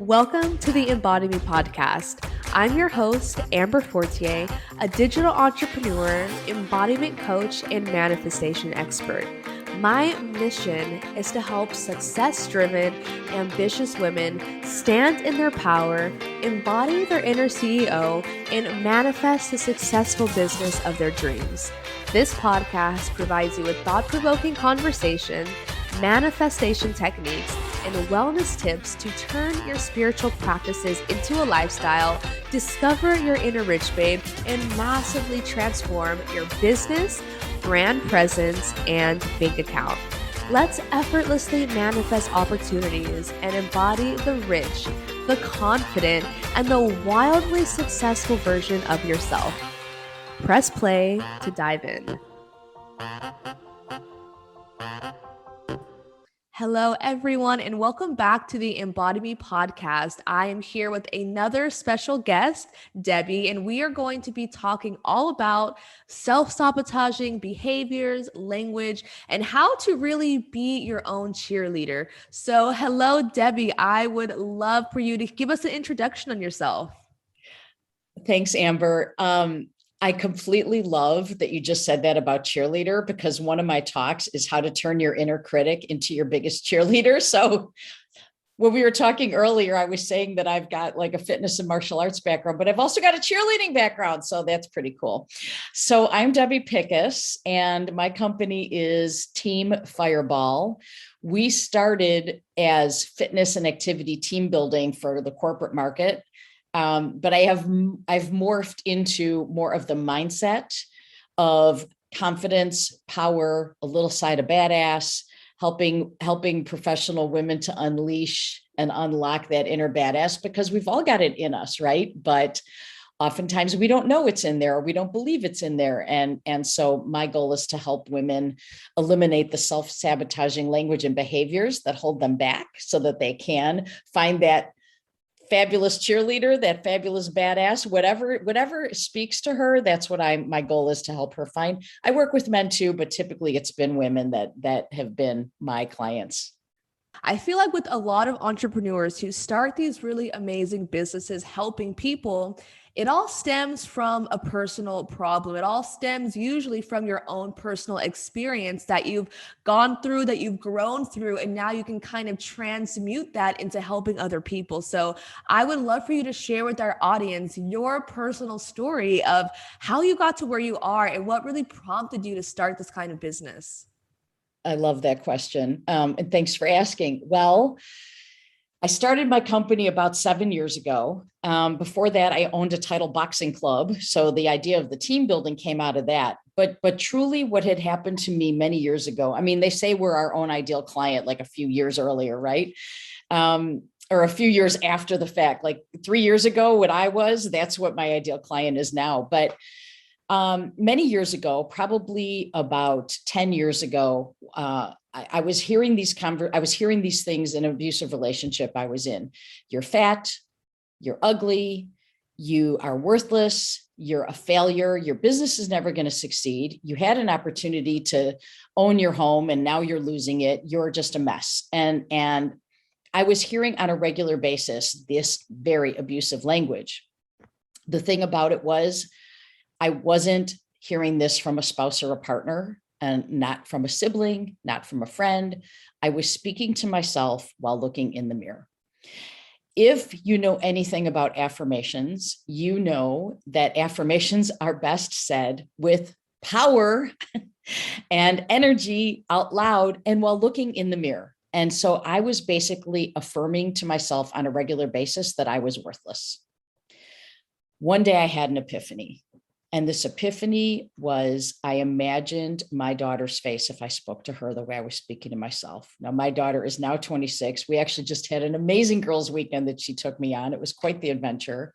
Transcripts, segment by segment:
Welcome to the Embody Me podcast. I'm your host, Amber Fortier, a digital entrepreneur, embodiment coach, and manifestation expert. My mission is to help success-driven, ambitious women stand in their power, embody their inner CEO, and manifest the successful business of their dreams. This podcast provides you with thought-provoking conversation, manifestation techniques, and wellness tips to turn your spiritual practices into a lifestyle, discover your inner rich babe, and massively transform your business, brand presence, and bank account. Let's effortlessly manifest opportunities and embody the rich, the confident, and the wildly successful version of yourself. Press play to dive in. Hello, everyone, and welcome back to the Embody Me podcast. I am here with another special guest, Debbie, and we are going to be talking all about self-sabotaging behaviors, language, and how to really be your own cheerleader. So, hello, Debbie. I would love for you to give us an introduction on yourself. Thanks, Amber. I completely love that you just said that about cheerleader, because one of my talks is how to turn your inner critic into your biggest cheerleader. So when we were talking earlier, I was saying that I've got like a fitness and martial arts background, but I've also got a cheerleading background. So that's pretty cool. So I'm Debbie Pickus, and my company is Team Fireball. We started as fitness and activity team building for the corporate market. But I've morphed into more of the mindset of confidence, power, a little side of badass, helping professional women to unleash and unlock that inner badass, because we've all got it in us, right? But oftentimes we don't know it's in there, or we don't believe it's in there. And so my goal is to help women eliminate the self-sabotaging language and behaviors that hold them back, so that they can find that fabulous cheerleader, that fabulous badass, whatever speaks to her. That's what my goal is, to help her find. I work with men too, but typically it's been women that have been my clients. I feel like with a lot of entrepreneurs who start these really amazing businesses helping people, it all stems from a personal problem. It all stems usually from your own personal experience that you've gone through, that you've grown through, and now you can kind of transmute that into helping other people. So I would love for you to share with our audience your personal story of how you got to where you are and what really prompted you to start this kind of business. I love that question. And thanks for asking. Well, I started my company about 7 years ago. Before that, I owned a title boxing club. So the idea of the team building came out of that. But truly what had happened to me many years ago, I mean, they say we're our own ideal client like a few years earlier, right? Or a few years after the fact, like 3 years ago, what I was, that's what my ideal client is now. But many years ago, probably about 10 years ago, I was hearing these things in an abusive relationship I was in. You're fat, you're ugly, you are worthless, you're a failure, your business is never going to succeed. You had an opportunity to own your home and now you're losing it. You're just a mess. And I was hearing on a regular basis this very abusive language. The thing about it was, I wasn't hearing this from a spouse or a partner, and not from a sibling, not from a friend. I was speaking to myself while looking in the mirror. If you know anything about affirmations, you know that affirmations are best said with power and energy out loud and while looking in the mirror. And so I was basically affirming to myself on a regular basis that I was worthless. One day I had an epiphany. And this epiphany was, I imagined my daughter's face if I spoke to her the way I was speaking to myself. Now, my daughter is now 26. We actually just had an amazing girls' weekend that she took me on. It was quite the adventure.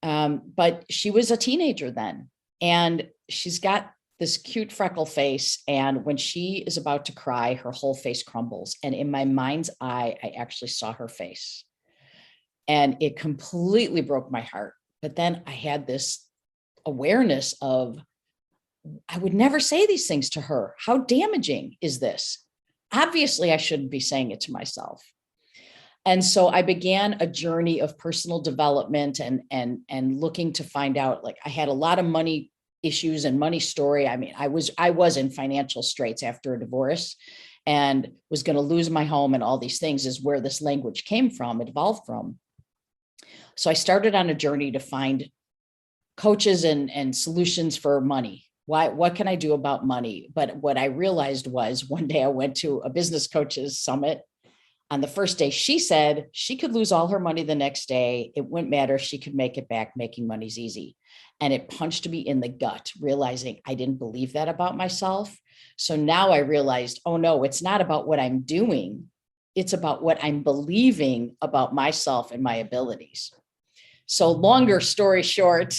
But she was a teenager then, and she's got this cute freckle face. And when she is about to cry, her whole face crumbles. And in my mind's eye, I actually saw her face. And it completely broke my heart. But then I had this awareness of, I would never say these things to her. How damaging is this? Obviously, I shouldn't be saying it to myself. And so I began a journey of personal development and looking to find out, like, I had a lot of money issues and money story. I mean, I was in financial straits after a divorce and was going to lose my home, and all these things is where this language came from, it evolved from. So I started on a journey to find coaches and solutions for money. What can I do about money? But what I realized was, one day I went to a business coaches summit. On the first day, she said she could lose all her money the next day. It wouldn't matter. She could make it back. Making money's easy. And it punched me in the gut, realizing I didn't believe that about myself. So now I realized, oh no, it's not about what I'm doing. It's about what I'm believing about myself and my abilities. So longer story short,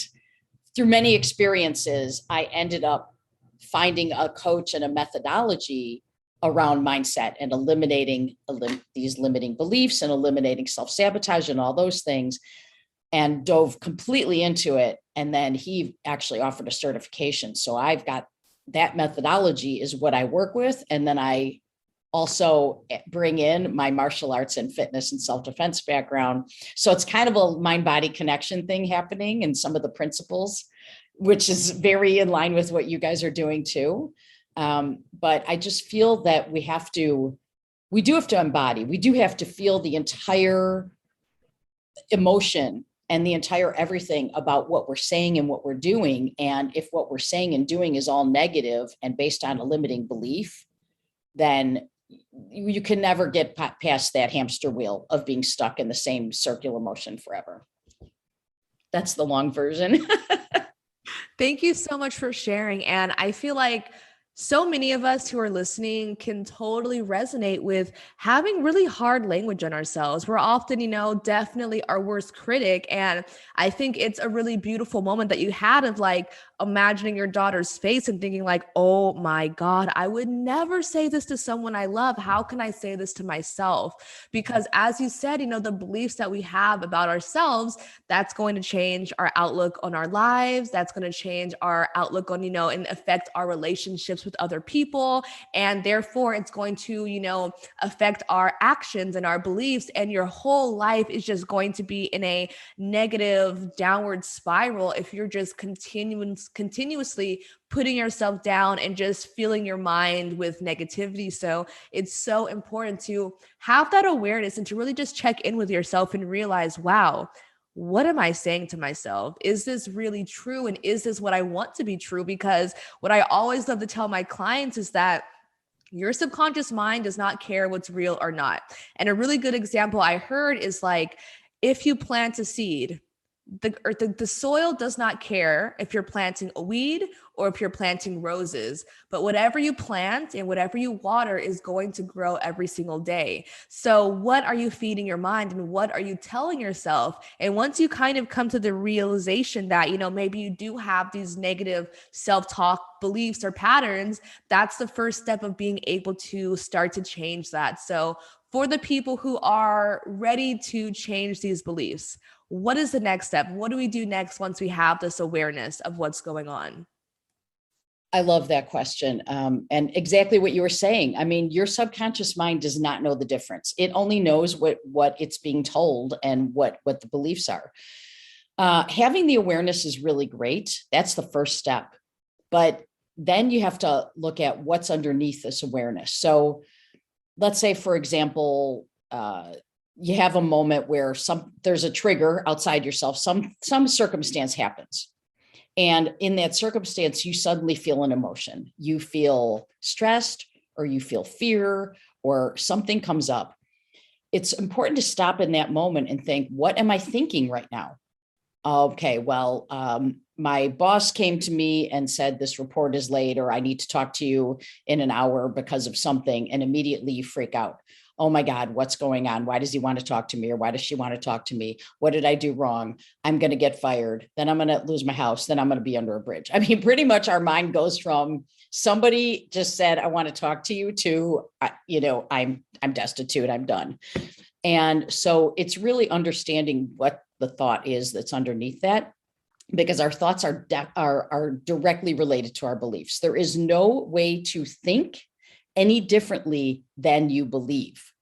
through many experiences, I ended up finding a coach and a methodology around mindset and eliminating these limiting beliefs and eliminating self-sabotage and all those things, and dove completely into it. And then he actually offered a certification. So I've got that methodology is what I work with. And then I also bring in my martial arts and fitness and self-defense background. So it's kind of a mind-body connection thing happening in some of the principles, which is very in line with what you guys are doing too. But I just feel that we do have to embody, we do have to feel the entire emotion and the entire everything about what we're saying and what we're doing. And if what we're saying and doing is all negative and based on a limiting belief, then you can never get past that hamster wheel of being stuck in the same circular motion forever. That's the long version. Thank you so much for sharing. And I feel like so many of us who are listening can totally resonate with having really hard language on ourselves. We're often, definitely our worst critic. And I think it's a really beautiful moment that you had of like imagining your daughter's face and thinking like, oh my God, I would never say this to someone I love. How can I say this to myself? Because as you said, the beliefs that we have about ourselves, that's going to change our outlook on our lives. That's going to change our outlook on, and affect our relationships with other people. And therefore it's going to, affect our actions and our beliefs. And your whole life is just going to be in a negative downward spiral if you're just continuously putting yourself down and just filling your mind with negativity. So it's so important to have that awareness and to really just check in with yourself and realize, wow, what am I saying to myself? Is this really true? And is this what I want to be true? Because what I always love to tell my clients is that your subconscious mind does not care what's real or not. And a really good example I heard is like, if you plant a seed, the soil does not care if you're planting a weed or if you're planting roses, but whatever you plant and whatever you water is going to grow every single day. So what are you feeding your mind and what are you telling yourself? And once you kind of come to the realization that, maybe you do have these negative self-talk beliefs or patterns, that's the first step of being able to start to change that. So for the people who are ready to change these beliefs, what is the next step? What do we do next once we have this awareness of what's going on? I love that question. And exactly what you were saying. I mean, your subconscious mind does not know the difference. It only knows what it's being told and what the beliefs are. Having the awareness is really great. That's the first step. But then you have to look at what's underneath this awareness. So let's say, for example, you have a moment where there's a trigger outside yourself, some circumstance happens. And in that circumstance, you suddenly feel an emotion. You feel stressed or you feel fear or something comes up. It's important to stop in that moment and think, what am I thinking right now? Okay, well, my boss came to me and said, this report is late, or I need to talk to you in an hour because of something. And immediately you freak out. Oh my God, what's going on? Why does he want to talk to me? Or why does she want to talk to me? What did I do wrong? I'm going to get fired. Then I'm going to lose my house. Then I'm going to be under a bridge. I mean, pretty much our mind goes from somebody just said, I want to talk to you to, I'm destitute. I'm done. And so it's really understanding what the thought is that's underneath that, because our thoughts are directly related to our beliefs. There is no way to think any differently than you believe.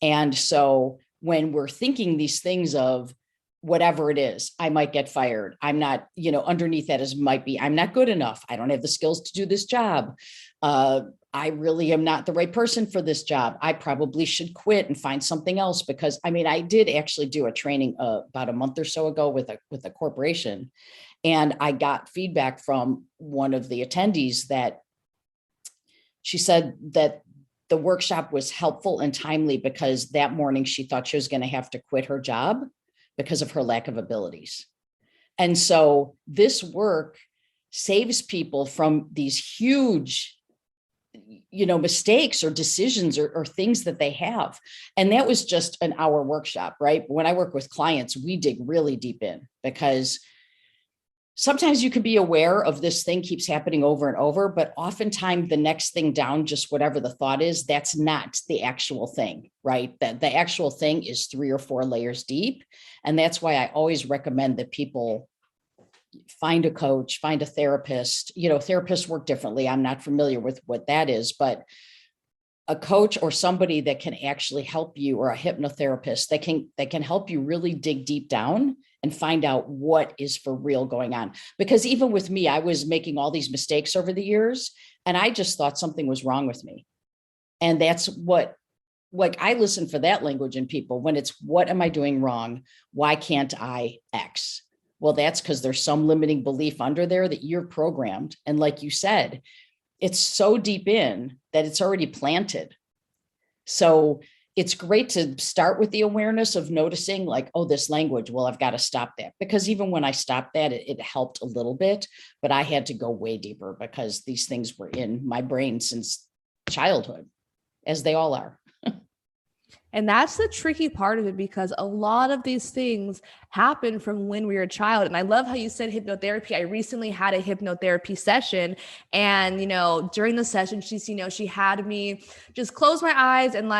And so when we're thinking these things of whatever it is, I might get fired. I'm not, underneath that is might be, I'm not good enough. I don't have the skills to do this job. I really am not the right person for this job. I probably should quit and find something else, because I did actually do a training about a month or so ago with a corporation. And I got feedback from one of the attendees that she said that the workshop was helpful and timely because that morning she thought she was going to have to quit her job because of her lack of abilities. And so this work saves people from these huge, mistakes or decisions or things that they have. And that was just an hour workshop, right? When I work with clients, we dig really deep in, because sometimes you can be aware of this thing keeps happening over and over, but oftentimes the next thing down, just whatever the thought is, that's not the actual thing, right? That the actual thing is 3 or 4 layers deep. And that's why I always recommend that people find a coach, find a therapist. Therapists work differently. I'm not familiar with what that is, but a coach or somebody that can actually help you, or a hypnotherapist that can help you really dig deep down and find out what is for real going on. Because even with me, I was making all these mistakes over the years, and I just thought something was wrong with me. And that's what, like, I listen for that language in people when it's, what am I doing wrong? Why can't I X? Well, that's because there's some limiting belief under there that you're programmed. And like you said, it's so deep in that it's already planted. So it's great to start with the awareness of noticing, like, oh, this language, well, I've got to stop that. Because even when I stopped that, it helped a little bit, but I had to go way deeper because these things were in my brain since childhood, as they all are. And that's the tricky part of it, because a lot of these things happen from when we were a child. And I love how you said hypnotherapy. I recently had a hypnotherapy session, and, during the session, she had me just close my eyes and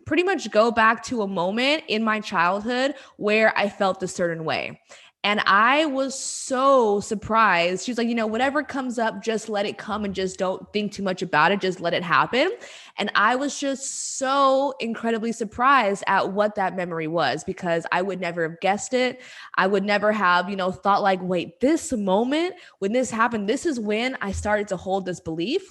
pretty much go back to a moment in my childhood where I felt a certain way. And I was so surprised. She's like, whatever comes up, just let it come and just don't think too much about it. Just let it happen. And I was just so incredibly surprised at what that memory was, because I would never have guessed it. I would never have, thought like, wait, this moment when this happened, this is when I started to hold this belief,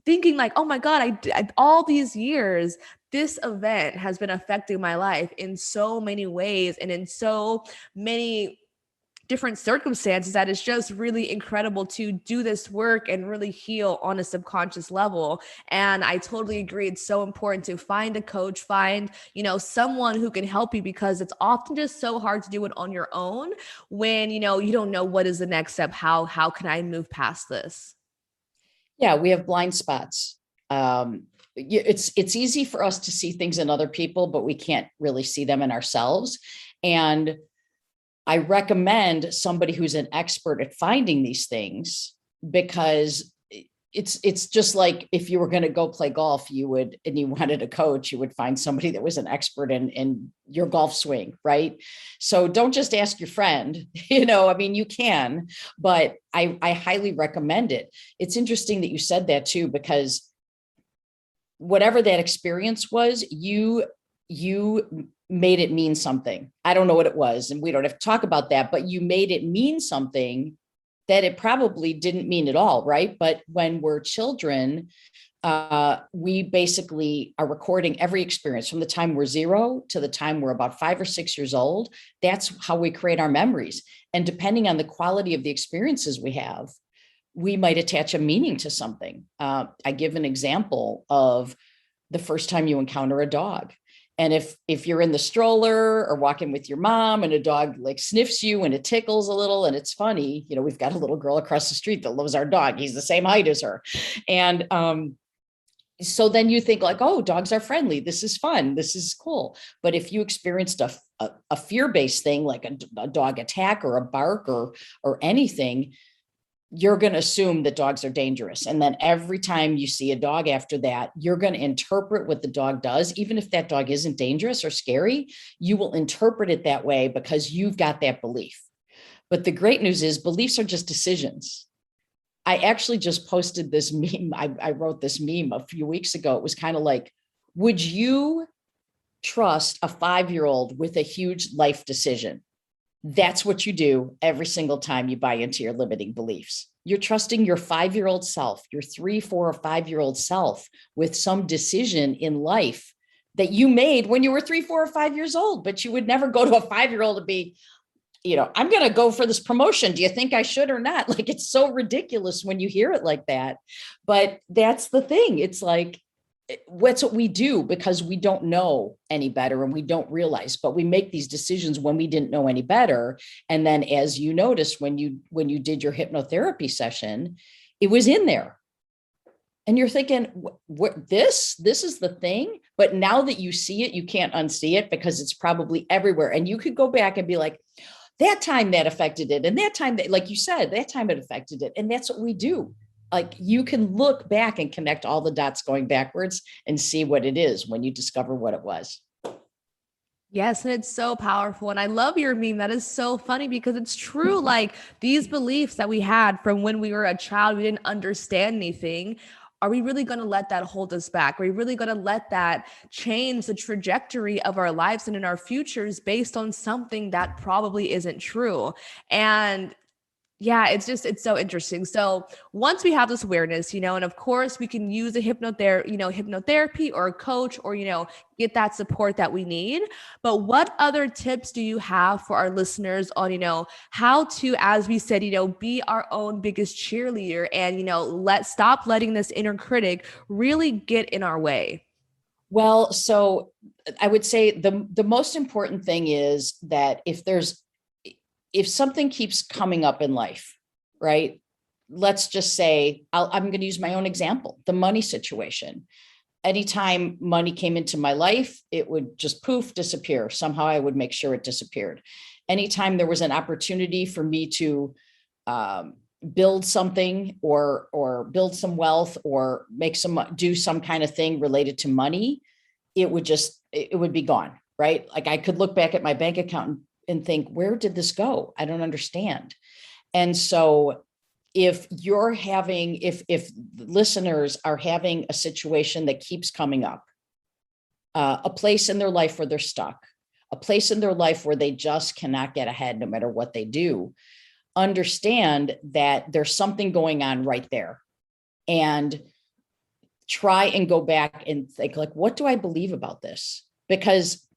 thinking oh my God, I all these years, this event has been affecting my life in so many ways and in so many different circumstances that it's just really incredible to do this work and really heal on a subconscious level. And I totally agree. It's so important to find a coach, find, someone who can help you, because it's often just so hard to do it on your own when, you don't know what is the next step. How can I move past this? Yeah, we have blind spots. It's easy for us to see things in other people, but we can't really see them in ourselves. And I recommend somebody who's an expert at finding these things, because it's just like if you were going to go play golf, and you wanted a coach, you would find somebody that was an expert in your golf swing, right? So don't just ask your friend, you can, but I highly recommend it. It's interesting that you said that too, because whatever that experience was, you made it mean something. I don't know what it was, and we don't have to talk about that, but you made it mean something that it probably didn't mean at all, right? But when we're children, we basically are recording every experience from the time we're 0 to the time we're about 5 or 6 years old. That's how we create our memories. And depending on the quality of the experiences we have, we might attach a meaning to something. I give an example of the first time you encounter a dog. And if you're in the stroller or walking with your mom and a dog sniffs you and it tickles a little and it's funny, we've got a little girl across the street that loves our dog. He's the same height as her. And so then you think oh, dogs are friendly. This is fun. This is cool. But if you experienced a fear-based thing, like a dog attack or a bark or anything, you're going to assume that dogs are dangerous. And then every time you see a dog after that, you're going to interpret what the dog does. Even if that dog isn't dangerous or scary, you will interpret it that way because you've got that belief. But the great news is beliefs are just decisions. I actually just posted this meme. I wrote this meme a few weeks ago. It was kind of like, would you trust a 5-year-old with a huge life decision. That's what you do every single time you buy into your limiting beliefs. You're trusting your 5-year-old self, your 3, 4, or 5-year-old self with some decision in life that you made when you were 3, 4, or 5 years old, but you would never go to a 5-year-old and be, I'm going to go for this promotion. Do you think I should or not? Like, it's so ridiculous when you hear it like that. But that's the thing. It's like, what's what we do because we don't know any better and we don't realize, but we make these decisions when we didn't know any better. And then, as you noticed, when you did your hypnotherapy session, it was in there. And you're thinking, what this is the thing. But now that you see it, you can't unsee it because it's probably everywhere. And you could go back and be like, that time that affected it. And that time that, like you said, that time it affected it. And that's what we do. Like, you can look back and connect all the dots going backwards and see what it is when you discover what it was. Yes, and it's so powerful. And I love your meme. That is so funny because it's true. Like, these beliefs that we had from when we were a child, we didn't understand anything. Are we really going to let that hold us back? Are we really going to let that change the trajectory of our lives and in our futures based on something that probably isn't true? And yeah, it's so interesting. So once we have this awareness, and of course we can use a hypnotherapy or a coach or, get that support that we need. But what other tips do you have for our listeners on, how to, as we said, be our own biggest cheerleader and, stop letting this inner critic really get in our way? Well, so I would say the most important thing is that if something keeps coming up in life, right? Let's just say, I'm going to use my own example, the money situation. Anytime money came into my life, it would just poof, disappear. Somehow I would make sure it disappeared. Anytime there was an opportunity for me to build something or build some wealth or do some kind of thing related to money, it would be gone, right? Like, I could look back at my bank account and think, where did this go? I don't understand. And so if listeners are having a situation that keeps coming up, a place in their life where they're stuck, a place in their life where they just cannot get ahead no matter what they do, understand that there's something going on right there. And try and go back and think, like, what do I believe about this? Because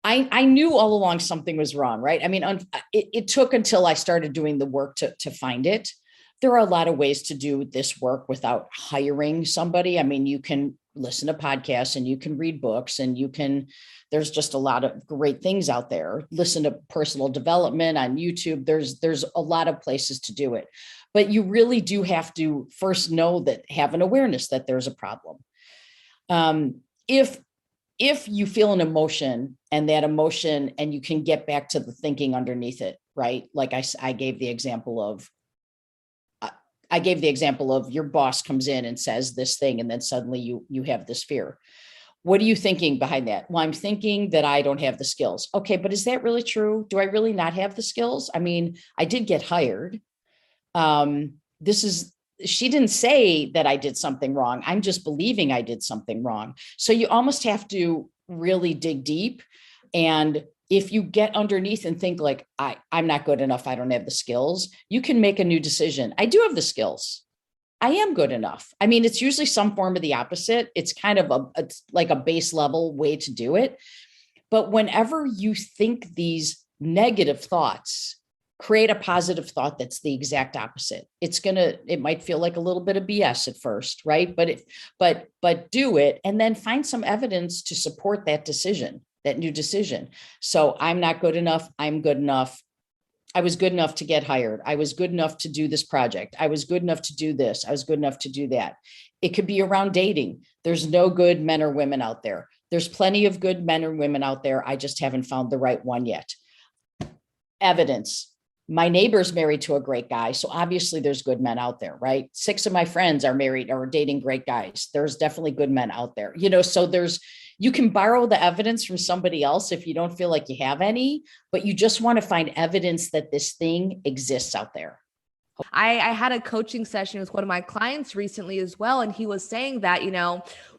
I knew all along something was wrong, right? I mean, it took until I started doing the work to find it. There are a lot of ways to do this work without hiring somebody. I mean, you can listen to podcasts and you can read books and there's just a lot of great things out there. Listen to personal development on YouTube. There's a lot of places to do it, but you really do have to first have an awareness that there's a problem. If you feel an emotion and you can get back to the thinking underneath it, right? Like I gave the example of your boss comes in and says this thing, and then suddenly you have this fear. What are you thinking behind that? Well, I'm thinking that I don't have the skills. Okay, but is that really true? Do I really not have the skills? I mean, I did get hired. She didn't say that I did something wrong. I'm just believing I did something wrong. So you almost have to really dig deep. And if you get underneath and think like, I'm not good enough, I don't have the skills, you can make a new decision. I do have the skills. I am good enough. I mean, it's usually some form of the opposite. It's kind of it's like a base level way to do it. But whenever you think these negative thoughts, create a positive thought that's the exact opposite. It might feel like a little bit of BS at first, right? But do it and then find some evidence to support that decision, that new decision. So I'm not good enough. I'm good enough. I was good enough to get hired. I was good enough to do this project. I was good enough to do this. I was good enough to do that. It could be around dating. There's no good men or women out there. There's plenty of good men or women out there. I just haven't found the right one yet. Evidence. My neighbor's married to a great guy. So obviously there's good men out there, right? 6 of my friends are married or dating great guys. There's definitely good men out there, so you can borrow the evidence from somebody else if you don't feel like you have any, but you just want to find evidence that this thing exists out there. I had a coaching session with one of my clients recently as well. And he was saying that,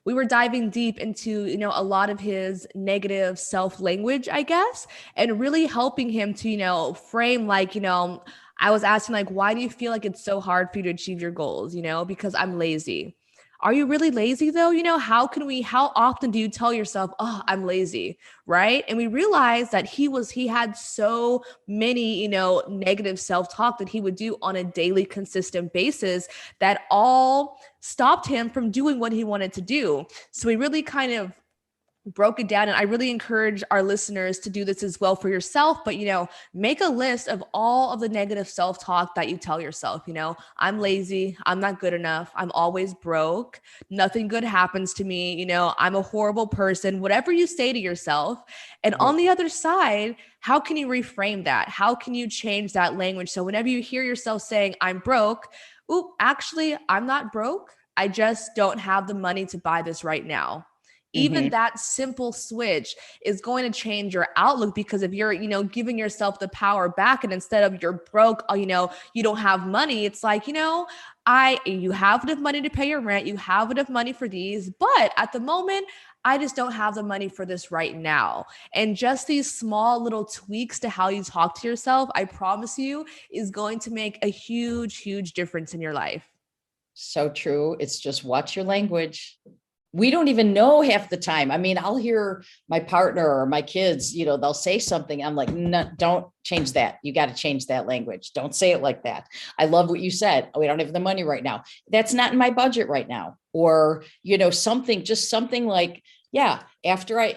we were diving deep into, a lot of his negative self-language, I guess, and really helping him to, frame like, I was asking like, why do you feel like it's so hard for you to achieve your goals? Because I'm lazy. Are you really lazy though? How often do you tell yourself, oh, I'm lazy? Right. And we realized that he had so many, negative self-talk that he would do on a daily, consistent basis that all stopped him from doing what he wanted to do. So we really kind of broke it down. And I really encourage our listeners to do this as well for yourself. But, make a list of all of the negative self-talk that you tell yourself. I'm lazy. I'm not good enough. I'm always broke. Nothing good happens to me. I'm a horrible person, whatever you say to yourself. And on the other side, how can you reframe that? How can you change that language? So whenever you hear yourself saying, I'm broke, actually, I'm not broke. I just don't have the money to buy this right now. Even that simple switch is going to change your outlook, because if you're, giving yourself the power back, and instead of you're broke, you don't have money, it's like, you have enough money to pay your rent, you have enough money for these, but at the moment, I just don't have the money for this right now. And just these small little tweaks to how you talk to yourself, I promise you, is going to make a huge, huge difference in your life. So true. It's just watch your language. We don't even know half the time. I mean, I'll hear my partner or my kids, they'll say something. I'm like, no, don't change that. You got to change that language. Don't say it like that. I love what you said. Oh, we don't have the money right now. That's not in my budget right now. Or, something like, yeah, after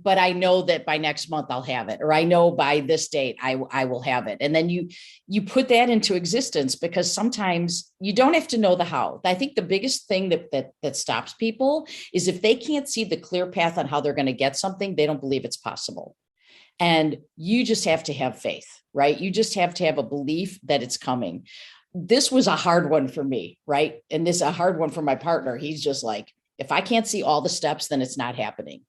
but I know that by next month I'll have it, or I know by this date I will have it. And then you put that into existence, because sometimes you don't have to know the how. I think the biggest thing that stops people is if they can't see the clear path on how they're going to get something, they don't believe it's possible. And you just have to have faith, right? You just have to have a belief that it's coming. This was a hard one for me, right? And this is a hard one for my partner. He's just like, if I can't see all the steps, then it's not happening.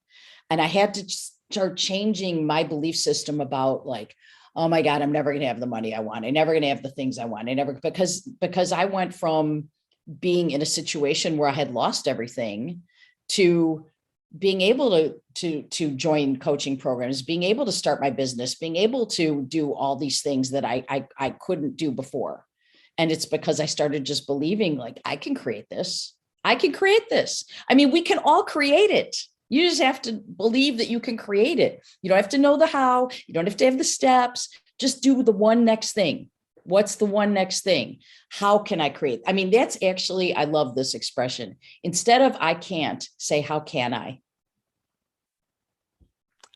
And I had to start changing my belief system about like, oh my God, I'm never going to have the money I want. I'm never going to have the things I want. Because I went from being in a situation where I had lost everything to being able to join coaching programs, being able to start my business, being able to do all these things that I couldn't do before. And it's because I started just believing like, I can create this. I can create this. I mean, we can all create it. You just have to believe that you can create it. You don't have to know the how. You don't have to have the steps. Just do the one next thing. What's the one next thing? How can I create? I mean, that's actually, I love this expression. Instead of I can't, say, how can I?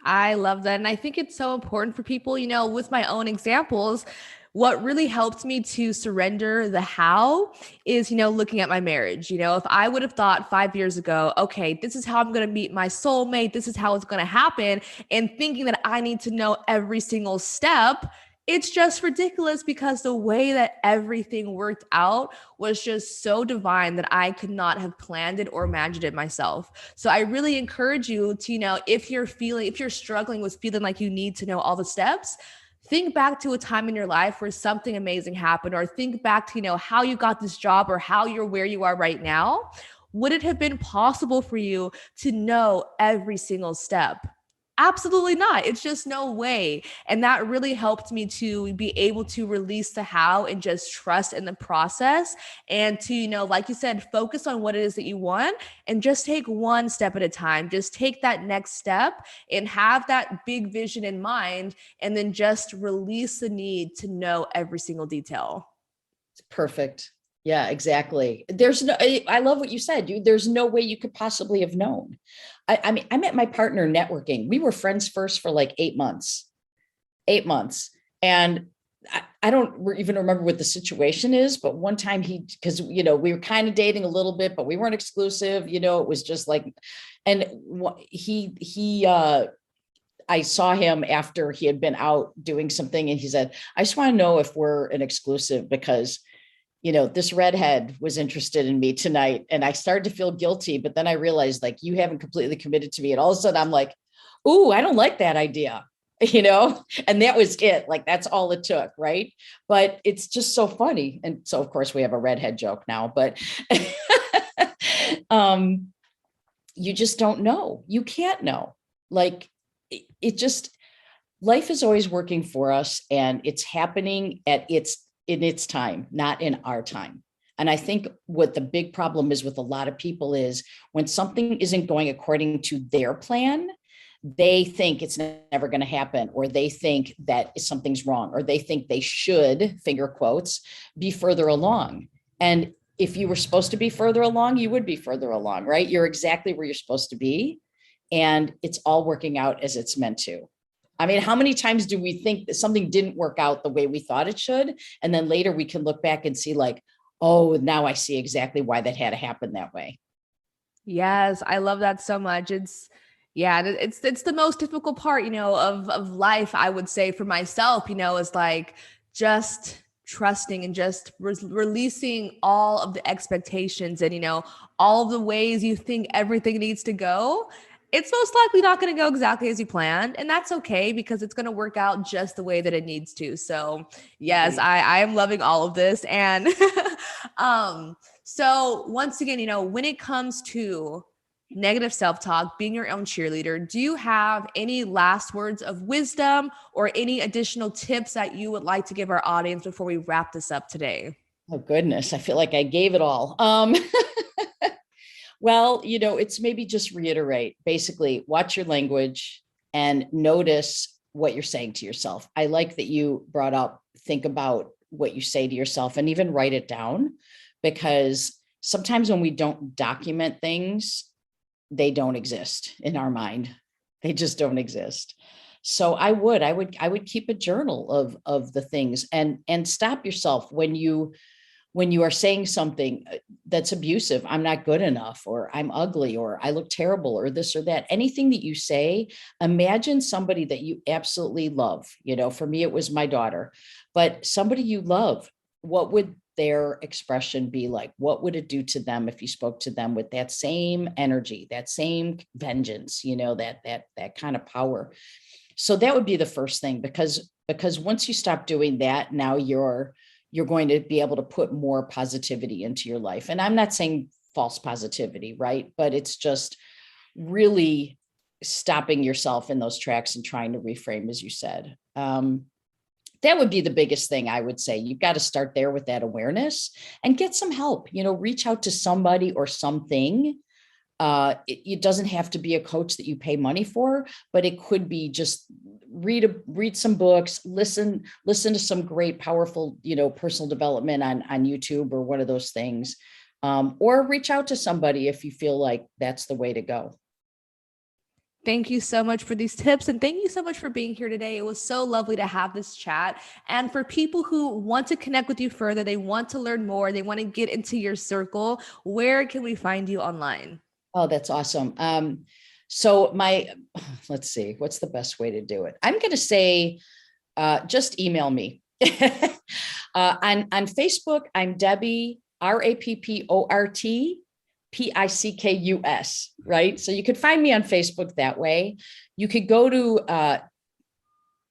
I love that. And I think it's so important for people, with my own examples. What really helped me to surrender the how is, looking at my marriage. If I would have thought 5 years ago, okay, this is how I'm going to meet my soulmate, this is how it's going to happen, and thinking that I need to know every single step, it's just ridiculous, because the way that everything worked out was just so divine that I could not have planned it or imagined it myself. So I really encourage you to, if you're struggling with feeling like you need to know all the steps, think back to a time in your life where something amazing happened, or think back to, how you got this job, or how you're where you are right now. Would it have been possible for you to know every single step? Absolutely not. It's just no way. And that really helped me to be able to release the how and just trust in the process, and to, like you said, focus on what it is that you want and just take one step at a time. Just take that next step and have that big vision in mind, and then just release the need to know every single detail. Perfect. Yeah, exactly. I love what you said. There's no way you could possibly have known. I mean, I met my partner networking. We were friends first for like 8 months. And I don't even remember what the situation is, but one time because, we were kind of dating a little bit, but we weren't exclusive, it was just like, and I saw him after he had been out doing something, and he said, I just want to know if we're an exclusive, because this redhead was interested in me tonight. And I started to feel guilty, but then I realized like, you haven't completely committed to me. And all of a sudden I'm like, ooh, I don't like that idea. and that was it. Like, that's all it took. Right. But it's just so funny. And so, of course, we have a redhead joke now, but you just don't know. You can't know. Like, it just, life is always working for us, and it's happening in its time, not in our time. And I think what the big problem is with a lot of people is when something isn't going according to their plan, they think it's never going to happen, or they think that something's wrong, or they think they should, finger quotes, be further along. And if you were supposed to be further along, you would be further along, right? You're exactly where you're supposed to be. And it's all working out as it's meant to. I mean, how many times do we think that something didn't work out the way we thought it should? And then later we can look back and see like, oh, now I see exactly why that had to happen that way. Yes, I love that so much. It's the most difficult part, of life, I would say for myself, is like just trusting and just releasing all of the expectations and, all of the ways you think everything needs to go. It's most likely not going to go exactly as you planned. And that's okay, because it's going to work out just the way that it needs to. So yes, I am loving all of this. And so once again, when it comes to negative self-talk, being your own cheerleader, do you have any last words of wisdom or any additional tips that you would like to give our audience before we wrap this up today? Oh, goodness. I feel like I gave it all. Well, it's maybe just reiterate, basically watch your language and notice what you're saying to yourself. I like that you brought up, think about what you say to yourself and even write it down, because sometimes when we don't document things, they don't exist in our mind. They just don't exist. So I would keep a journal of the things, and stop yourself when you are saying something that's abusive. I'm not good enough, or I'm ugly, or I look terrible, or this or that. Anything that you say, imagine somebody that you absolutely love. For me, it was my daughter, but somebody you love. What would their expression be like? What would it do to them if you spoke to them with that same energy, that same vengeance, that kind of power? So that would be the first thing, because once you stop doing that, now you're going to be able to put more positivity into your life. And I'm not saying false positivity, right? But it's just really stopping yourself in those tracks and trying to reframe, as you said. That would be the biggest thing, I would say. You've got to start there with that awareness and get some help, reach out to somebody or something. It doesn't have to be a coach that you pay money for, but it could be just read some books, listen to some great, powerful, personal development on YouTube or one of those things, or reach out to somebody if you feel like that's the way to go. Thank you so much for these tips. And thank you so much for being here today. It was so lovely to have this chat. And for people who want to connect with you further, they want to learn more, they want to get into your circle, where can we find you online? Oh, that's awesome. So let's see, what's the best way to do it? I'm going to say, just email me. On Facebook, I'm Debbie, RAPPORT PICKUS, right? So you could find me on Facebook that way. You could go to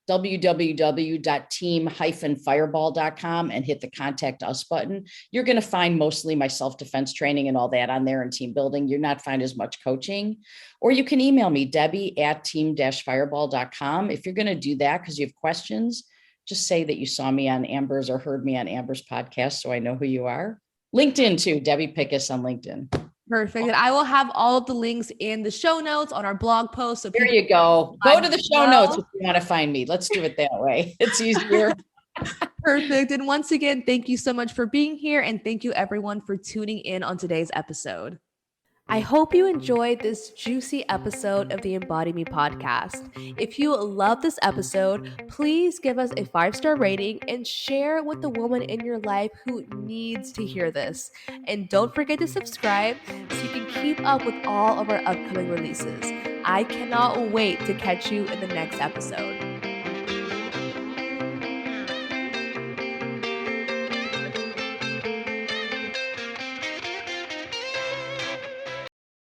www.team-fireball.com and hit the contact us button. You're going to find mostly my self-defense training and all that on there, and team building. You're not find as much coaching. Or you can email me, Debbie@team-fireball.com. If you're going to do that because you have questions, just say that you saw me on Amber's or heard me on Amber's podcast so I know who you are. LinkedIn too, Debbie Pickus on LinkedIn. Perfect. And I will have all of the links in the show notes on our blog post. So there you go. Go to the show notes if you want to find me. Let's do it that way. It's easier. Perfect. And once again, thank you so much for being here. And thank you everyone for tuning in on today's episode. I hope you enjoyed this juicy episode of the Embody Me podcast. If you love this episode, please give us a 5-star rating and share with the woman in your life who needs to hear this. And don't forget to subscribe so you can keep up with all of our upcoming releases. I cannot wait to catch you in the next episode.